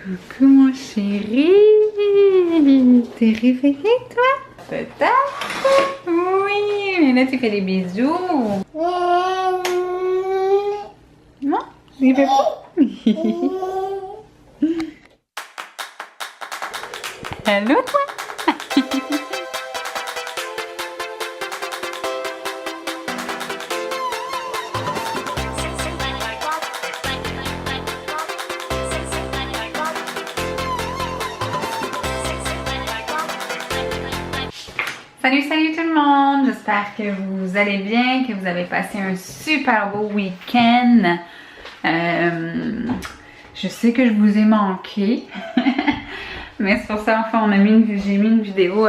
Coucou mon chéri. T'es réveillé toi? Peut-être? Oui, mais là tu fais des bisous. Non? Il fait pas. Allô toi? Salut tout le monde, j'espère que vous allez bien, que vous avez passé un super beau week-end. Je sais que je vous ai manqué, mais c'est pour ça enfin j'ai mis une vidéo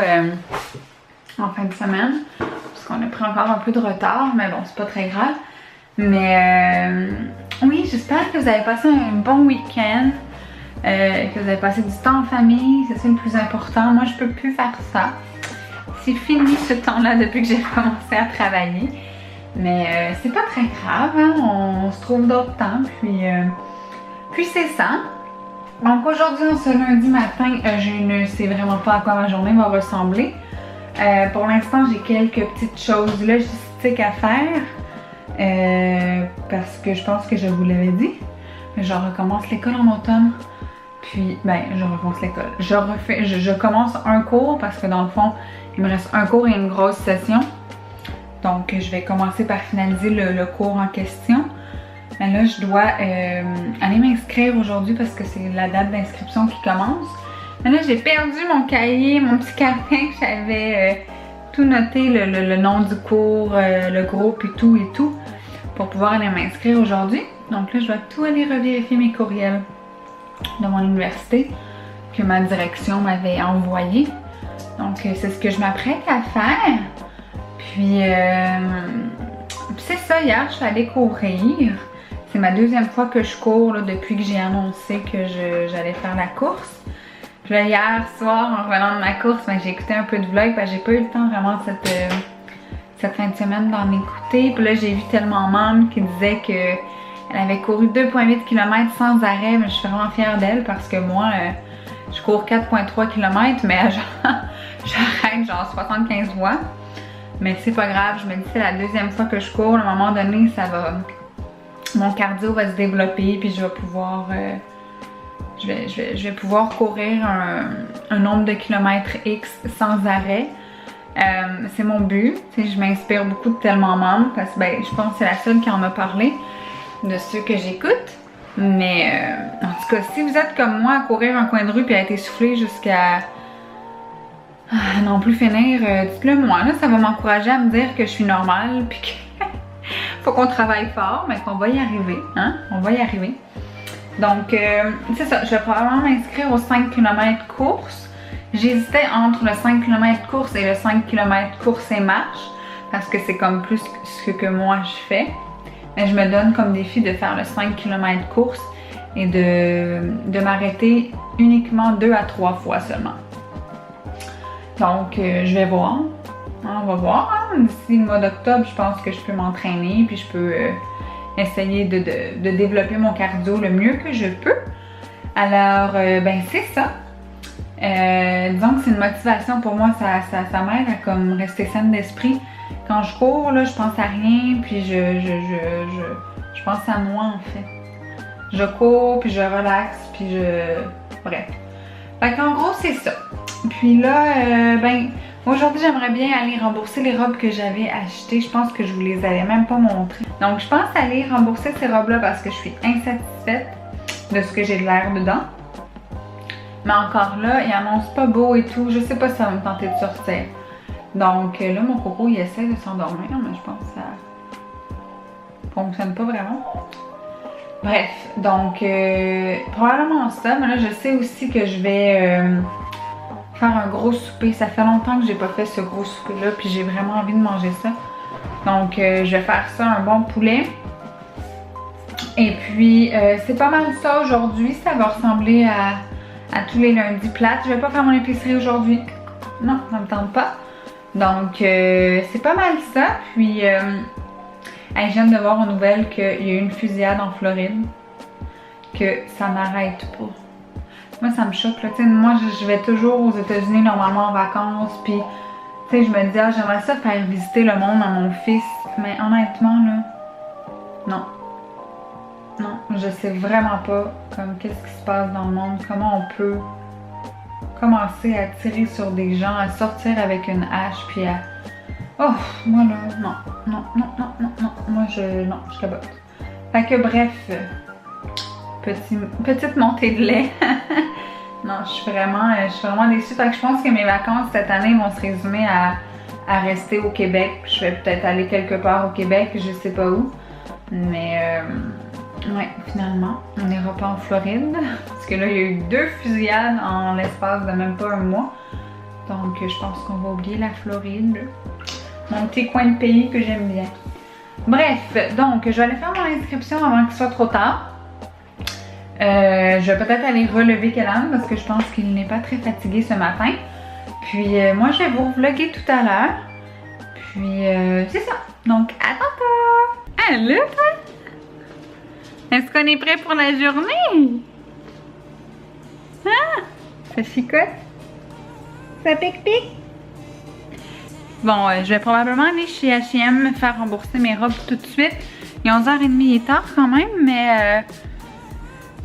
en fin de semaine, parce qu'on a pris encore un peu de retard, mais bon c'est pas très grave. Mais oui, j'espère que vous avez passé un bon week-end, que vous avez passé du temps en famille, c'est ça le plus important. Moi je peux plus faire ça. C'est fini ce temps-là depuis que j'ai commencé à travailler. Mais c'est pas très grave, hein? On se trouve d'autres temps. Puis c'est ça. Donc aujourd'hui, ce lundi matin, je ne sais vraiment pas à quoi ma journée va ressembler. Pour l'instant, j'ai quelques petites choses logistiques à faire. Parce que je pense que je vous l'avais dit. Je recommence l'école en automne. Puis, je recommence l'école. Je commence un cours parce que dans le fond, il me reste un cours et une grosse session. Donc, je vais commencer par finaliser le cours en question. Mais là, je dois aller m'inscrire aujourd'hui parce que c'est la date d'inscription qui commence. Mais là, j'ai perdu mon cahier, mon petit carnet que j'avais tout noté, le nom du cours, le groupe et tout, pour pouvoir aller m'inscrire aujourd'hui. Donc là, je dois tout aller revérifier mes courriels de mon université que ma direction m'avait envoyé. Donc c'est ce que je m'apprête à faire. Puis c'est ça, hier je suis allée courir. C'est ma deuxième fois que je cours là, depuis que j'ai annoncé que j'allais faire la course. Puis là, hier soir en revenant de ma course, j'ai écouté un peu de vlog parce que j'ai pas eu le temps vraiment cette fin de semaine d'en écouter. Puis là j'ai vu tellement Mam qui disait que elle avait couru 2,8 km sans arrêt, mais je suis vraiment fière d'elle parce que moi, je cours 4,3 km, mais j'arrête genre 75 fois. Mais c'est pas grave, je me dis que c'est la deuxième fois que je cours, à un moment donné, mon cardio va se développer, puis je vais pouvoir, je vais pouvoir courir un nombre de kilomètres X sans arrêt. C'est mon but, je m'inspire beaucoup de Tellement Mam parce que je pense que c'est la seule qui en a parlé de ceux que j'écoute. Mais en tout cas, si vous êtes comme moi à courir un coin de rue puis à être essoufflé jusqu'à non plus finir, dites-le moi, là, ça va m'encourager à me dire que je suis normale puis qu'il faut qu'on travaille fort, mais qu'on va y arriver, hein? On va y arriver. Donc, c'est ça, je vais probablement m'inscrire aux 5 km course. J'hésitais entre le 5 km course et le 5 km course et marche parce que c'est comme plus ce que moi je fais. Mais je me donne comme défi de faire le 5 km course et de m'arrêter uniquement 2 à 3 fois seulement. Donc, je vais voir. On va voir. Hein? D'ici le mois d'octobre, je pense que je peux m'entraîner puis je peux essayer de développer mon cardio le mieux que je peux. Alors, c'est ça. Disons que c'est une motivation pour moi. Ça m'aide à comme rester saine d'esprit. Quand je cours, là, je pense à rien, puis je pense à moi en fait. Je cours, puis je relaxe, puis bref. Fait qu'en gros, c'est ça. Puis là, aujourd'hui, j'aimerais bien aller rembourser les robes que j'avais achetées. Je pense que je vous les avais même pas montrées. Donc, je pense aller rembourser ces robes-là parce que je suis insatisfaite de ce que j'ai de l'air dedans. Mais encore là, il annonce pas beau et tout. Je sais pas si ça va me tenter de sortir. Donc là, mon coco, il essaie de s'endormir, mais je pense que ça fonctionne pas vraiment. Bref, donc probablement ça, mais là, je sais aussi que je vais faire un gros souper. Ça fait longtemps que j'ai pas fait ce gros souper-là, puis j'ai vraiment envie de manger ça. Donc, je vais faire ça, un bon poulet. Et puis, c'est pas mal ça aujourd'hui. Ça va ressembler à tous les lundis plates. Je vais pas faire mon épicerie aujourd'hui. Non, ça me tente pas. Donc, c'est pas mal ça. Puis, je viens de voir aux nouvelles qu'il y a eu une fusillade en Floride. Que ça n'arrête pas. moi ça me choque là, tu sais, moi je vais toujours aux États-Unis normalement en vacances, puis tu sais, je me dis, ah, j'aimerais ça faire visiter le monde à mon fils, mais honnêtement là, non. Non, je sais vraiment pas comme qu'est-ce qui se passe dans le monde, comment on peut commencer à tirer sur des gens, à sortir avec une hache, puis à... Oh, moi là, non, moi je cabote. Fait que bref, petite montée de lait. Non, je suis vraiment déçue. Fait que je pense que mes vacances cette année vont se résumer à rester au Québec. Je vais peut-être aller quelque part au Québec, je sais pas où. Mais ouais, finalement, on n'ira pas en Floride. Parce que là, il y a eu 2 fusillades en l'espace de même pas un mois. Donc, je pense qu'on va oublier la Floride. Mon petit coin de pays que j'aime bien. Bref, donc, je vais aller faire mon inscription avant qu'il soit trop tard. Je vais peut-être aller relever Kellan parce que je pense qu'il n'est pas très fatigué ce matin. Puis, moi, je vais vous vlogger tout à l'heure. Puis, c'est ça. Donc, à tantôt! Allô, toi? Est-ce qu'on est prêt pour la journée? Ah! Ça chicote? Ça pique-pique? Bon, je vais probablement aller chez H&M me faire rembourser mes robes tout de suite. Il est 11h30, il est tard quand même, mais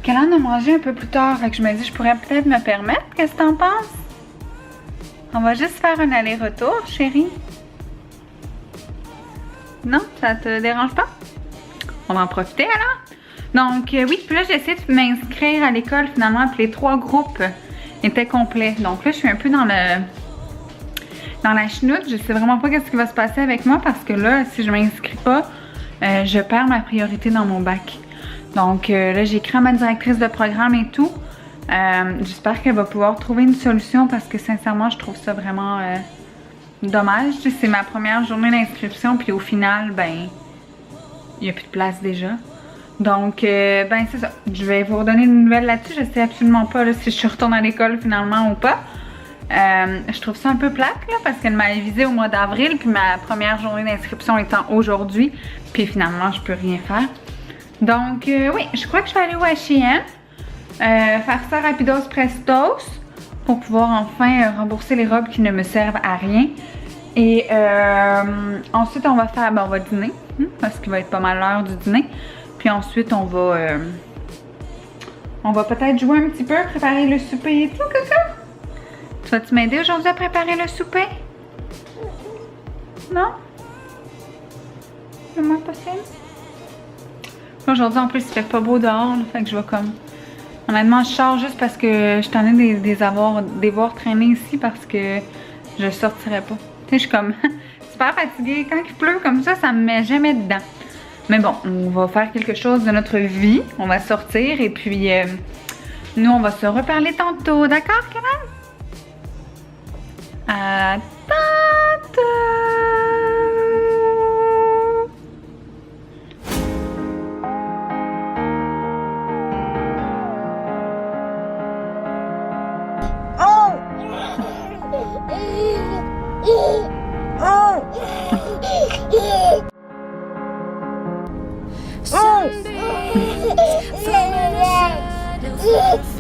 Kellan a mangé un peu plus tard, fait que je me dis je pourrais peut-être me permettre. Qu'est-ce que t'en penses? On va juste faire un aller-retour, chérie. Non? Ça te dérange pas? On va en profiter alors? Donc oui, puis là j'ai essayé de m'inscrire à l'école finalement, puis les 3 groupes étaient complets. Donc là je suis un peu dans la chenoute. Je sais vraiment pas qu'est-ce qui va se passer avec moi parce que là, si je m'inscris pas, je perds ma priorité dans mon bac. Donc là, j'ai écrit à ma directrice de programme et tout. J'espère qu'elle va pouvoir trouver une solution parce que sincèrement, je trouve ça vraiment dommage. C'est ma première journée d'inscription puis au final, ben, il n'y a plus de place déjà. Donc, ben c'est ça. Je vais vous redonner une nouvelle là-dessus. Je sais absolument pas là, si je retourne à l'école finalement ou pas. Je trouve ça un peu plate là, parce qu'elle m'a avisé au mois d'avril, puis ma première journée d'inscription étant aujourd'hui, puis finalement je peux rien faire. Donc oui, je crois que je vais aller au H&M, faire ça rapidos prestos pour pouvoir enfin rembourser les robes qui ne me servent à rien. Et ensuite on va faire, ben, on va dîner, parce qu'il va être pas mal l'heure du dîner. Puis ensuite on va peut-être jouer un petit peu, préparer le souper et tout, Coco. Tu vas-tu m'aider aujourd'hui à préparer le souper? Non? Le moins possible? Aujourd'hui, en plus, il fait pas beau dehors, là, fait que je vais comme... Honnêtement, je sors juste parce que je t'en ai des voir traîner ici parce que je sortirais pas. Tu sais, je suis comme super fatiguée. Quand il pleut comme ça me met jamais dedans. Mais bon, on va faire quelque chose de notre vie. On va sortir et puis nous, on va se reparler tantôt. D'accord, Kellan? À tantôt!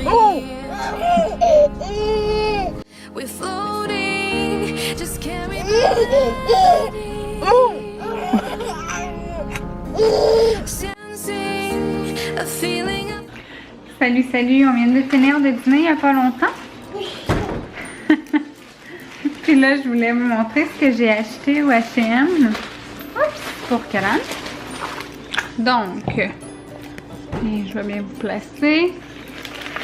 Oh! We're floating, just carry me. Sensing a feeling of... Salut, salut, on vient de finir de dîner il n'y a pas longtemps. Puis là, je voulais vous montrer ce que j'ai acheté au H&M. Oups, pour Kellan. Donc, et je vais bien vous placer.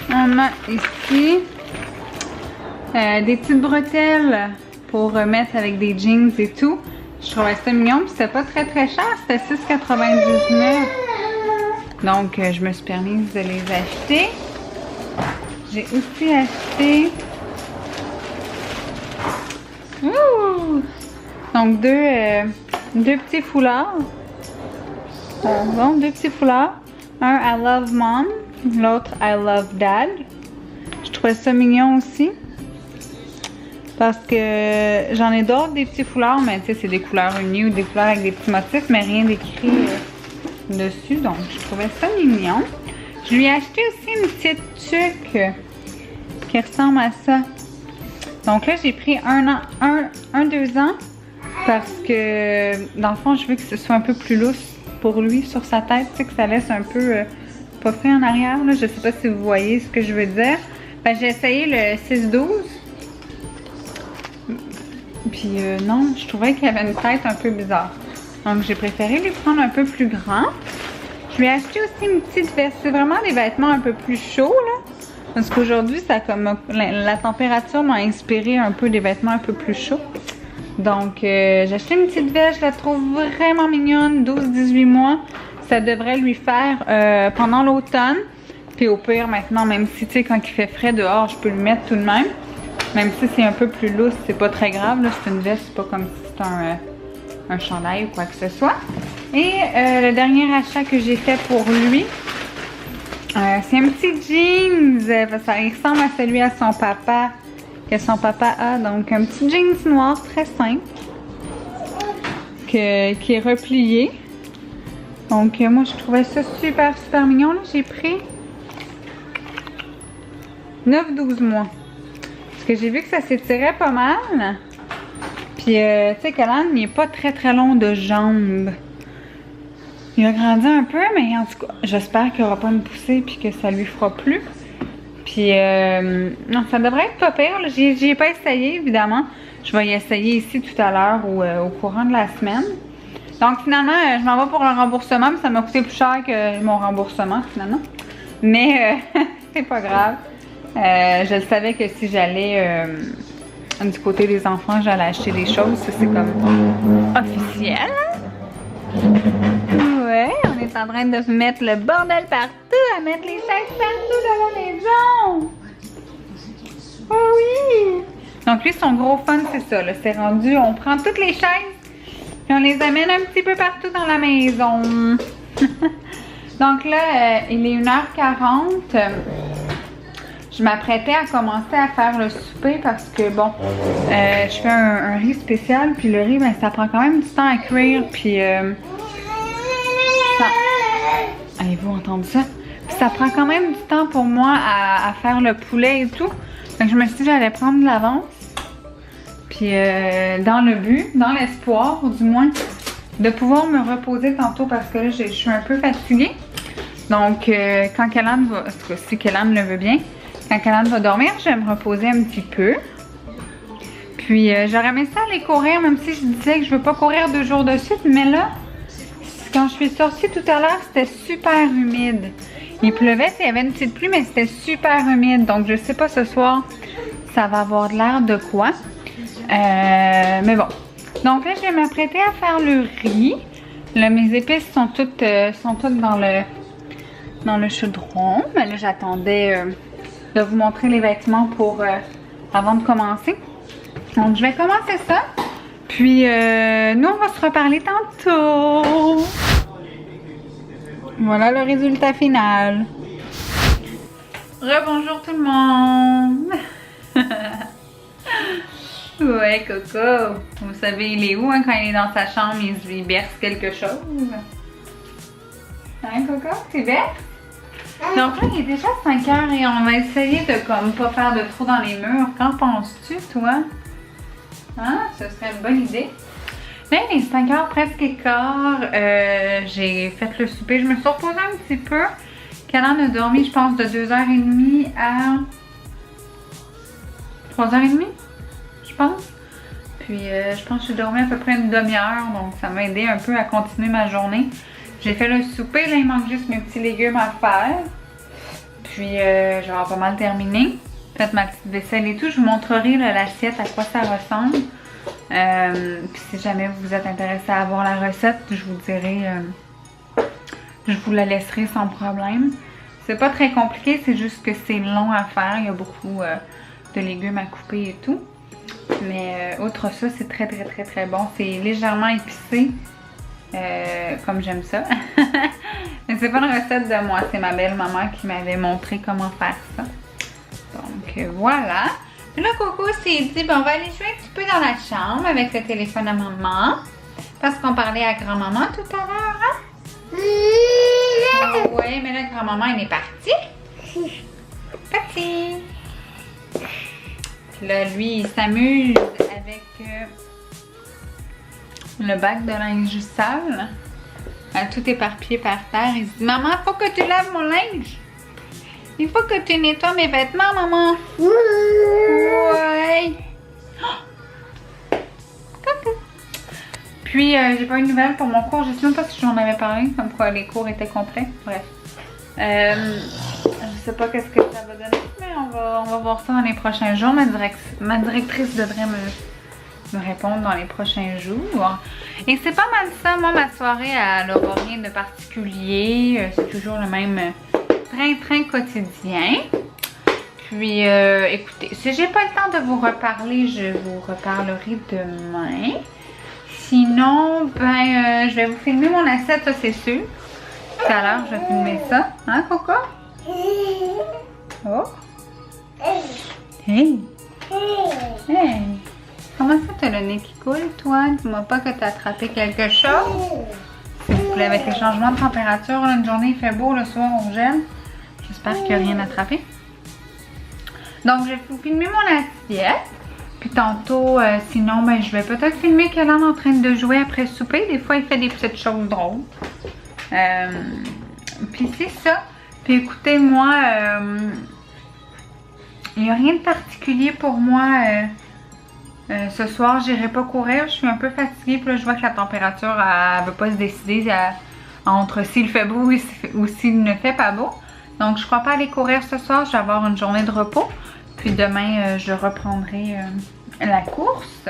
On a ici des petites bretelles pour mettre avec des jeans et tout. Je trouvais ça mignon, puis c'était pas très cher, c'était 6,99. Donc, je me suis permise de les acheter. J'ai aussi acheté... Ouh! Donc, deux petits foulards. Bon, 2 petits foulards. Un I Love Mom, l'autre I Love Dad. Je trouvais ça mignon aussi. Parce que j'en ai d'autres des petits foulards, mais tu sais, c'est des couleurs unies ou des couleurs avec des petits motifs, mais rien d'écrit dessus. Donc, je trouvais ça mignon. Je lui ai acheté aussi une petite tuque qui ressemble à ça. Donc là, j'ai pris 2 ans parce que dans le fond, je veux que ce soit un peu plus lousse pour lui sur sa tête, tu sais, que ça laisse un peu puffé en arrière. Là. Je sais pas si vous voyez ce que je veux dire. Ben, j'ai essayé le 6-12. Puis non, je trouvais qu'il avait une tête un peu bizarre. Donc j'ai préféré lui prendre un peu plus grand. Je lui ai acheté aussi une petite veste. C'est vraiment des vêtements un peu plus chauds là. Parce qu'aujourd'hui, ça comme la température m'a inspiré un peu des vêtements un peu plus chauds. Donc j'ai acheté une petite veste, je la trouve vraiment mignonne, 12-18 mois. Ça devrait lui faire pendant l'automne. Puis au pire maintenant, même si tu sais quand il fait frais dehors, je peux le mettre tout de même. Même si c'est un peu plus lousse, c'est pas très grave. C'est une veste, c'est pas comme si c'était un chandail ou quoi que ce soit. Et le dernier achat que j'ai fait pour lui, c'est un petit jeans. Ça ressemble à celui à son papa, que son papa a. Donc un petit jeans noir très simple, qui est replié. Donc moi je trouvais ça super mignon. J'ai pris 9-12 mois. Parce que j'ai vu que ça s'étirait pas mal. Puis, tu sais, Callan, il n'est pas très long de jambes. Il a grandi un peu, mais en tout cas, j'espère qu'il n'aura pas une poussée puis que ça lui fera plus. Puis, non, ça devrait être pas pire. J'y ai pas essayé, évidemment. Je vais y essayer ici tout à l'heure ou au courant de la semaine. Donc, finalement, je m'en vais pour le remboursement, mais ça m'a coûté plus cher que mon remboursement, finalement. Mais, c'est pas grave. Je le savais que si j'allais du côté des enfants, j'allais acheter des choses. Ça, c'est comme officiel. Ouais, on est en train de mettre le bordel partout, à mettre les chaises partout dans la maison. Oh oui! Donc lui, son gros fun, c'est ça. C'est rendu, on prend toutes les chaises et on les amène un petit peu partout dans la maison. Donc là, il est 1h40. Je m'apprêtais à commencer à faire le souper parce que, bon, je fais un riz spécial, puis le riz, ben, ça prend quand même du temps à cuire, puis Avez-vous entendu ça? Puis ça prend quand même du temps pour moi à faire le poulet et tout. Donc je me suis dit que j'allais prendre de l'avance, puis dans le but, dans l'espoir, du moins, de pouvoir me reposer tantôt parce que là, je suis un peu fatiguée. Donc, quand Callan va, si Callan le veut bien, quand Callan va dormir, je vais me reposer un petit peu. Puis, j'aurais aimé ça aller courir, même si je disais que je veux pas courir 2 jours de suite. Mais là, quand je suis sortie tout à l'heure, c'était super humide. Il pleuvait, il y avait une petite pluie, mais c'était super humide. Donc, je sais pas ce soir, ça va avoir de l'air de quoi. Mais bon. Donc là, je vais m'apprêter à faire le riz. Là, mes épices sont toutes dans le chaudron. Mais là, j'attendais de vous montrer les vêtements pour avant de commencer. Donc, je vais commencer ça. Puis, nous, on va se reparler tantôt. Voilà le résultat final. Rebonjour tout le monde. Ouais, Coco. Vous savez, il est où hein, quand il est dans sa chambre, il berce quelque chose. Hein, Coco? Tu berces? Donc là, il est déjà 5 h et on va essayer de comme pas faire de trous dans les murs. Qu'en penses-tu, toi? Hein? Ce serait une bonne idée. Là, il est 5 h presque quart. J'ai fait le souper. Je me suis reposée un petit peu. Callan a dormi, je pense, de 2h30 à 3h30. Je pense. Puis je pense que j'ai dormi à peu près une demi-heure, donc ça m'a aidé un peu à continuer ma journée. J'ai fait le souper, là il manque juste mes petits légumes à faire. Puis je vais avoir pas mal terminé. Fait ma petite vaisselle et tout. Je vous montrerai l'assiette, à quoi ça ressemble. Puis si jamais vous êtes intéressé à avoir la recette, je vous dirai, je vous la laisserai sans problème. C'est pas très compliqué, c'est juste que c'est long à faire. Il y a beaucoup de légumes à couper et tout. Mais outre ça, c'est très bon. C'est légèrement épicé, comme j'aime ça. Mais c'est pas une recette de moi, c'est ma belle-maman qui m'avait montré comment faire ça. Donc voilà. Là, Coco s'est dit, ben, on va aller jouer un petit peu dans la chambre avec le téléphone à maman. Parce qu'on parlait à grand-maman tout à l'heure, hein? Oui, mais là, grand-maman, elle est partie. Partie. Puis là, lui, il s'amuse avec le bac de linge sale. Tout éparpillé par terre. Il se dit, maman, faut que tu laves mon linge. Il faut que tu nettoies mes vêtements, maman. Ouais. Oh. Coucou. Puis, j'ai pas eu de nouvelles pour mon cours. Je sais même pas si j'en avais parlé, comme quoi les cours étaient complets. Bref. Je sais pas qu'est-ce que ça va donner, mais on va voir ça dans les prochains jours. Ma directrice devrait me répondre dans les prochains jours. Et c'est pas mal ça. Moi, ma soirée, elle n'aura rien de particulier. C'est toujours le même train-train quotidien. Puis, écoutez, si j'ai pas le temps de vous reparler, je vous reparlerai demain. Sinon, ben, je vais vous filmer mon assiette, ça c'est sûr. Tout à l'heure, je vais filmer ça. Hein, Coco? Oh! Hey! Hey! Comment ça, t'as le nez qui coule, toi? Dis-moi pas que t'as attrapé quelque chose. S'il vous plaît, avec les changements de température, là, une journée il fait beau, le soir on gèle. J'espère qu'il n'y a rien attrapé. Donc, je vais vous filmer mon assiette. Puis tantôt, sinon, ben, je vais peut-être filmer Kellan en train de jouer après le souper. Des fois, il fait des petites choses drôles. Puis c'est ça. Puis écoutez, moi, il n'y a rien de particulier pour moi. Ce soir, j'irai pas courir. Je suis un peu fatiguée. Puis là, je vois que la température, elle ne veut pas se décider entre s'il fait beau ou s'il ne fait pas beau. Donc, je ne crois pas aller courir ce soir. Je vais avoir une journée de repos. Puis demain, je reprendrai la course.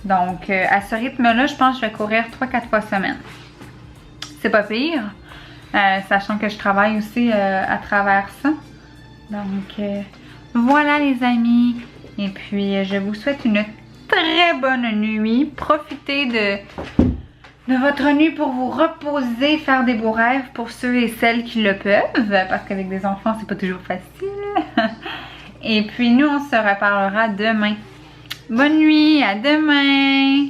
Donc, à ce rythme-là, je pense que je vais courir 3-4 fois semaine. C'est pas pire. Sachant que je travaille aussi à travers ça. Donc, voilà les amis. Et puis, je vous souhaite une très bonne nuit. Profitez de votre nuit pour vous reposer, faire des beaux rêves pour ceux et celles qui le peuvent. Parce qu'avec des enfants, c'est pas toujours facile. Et puis, nous, on se reparlera demain. Bonne nuit, à demain!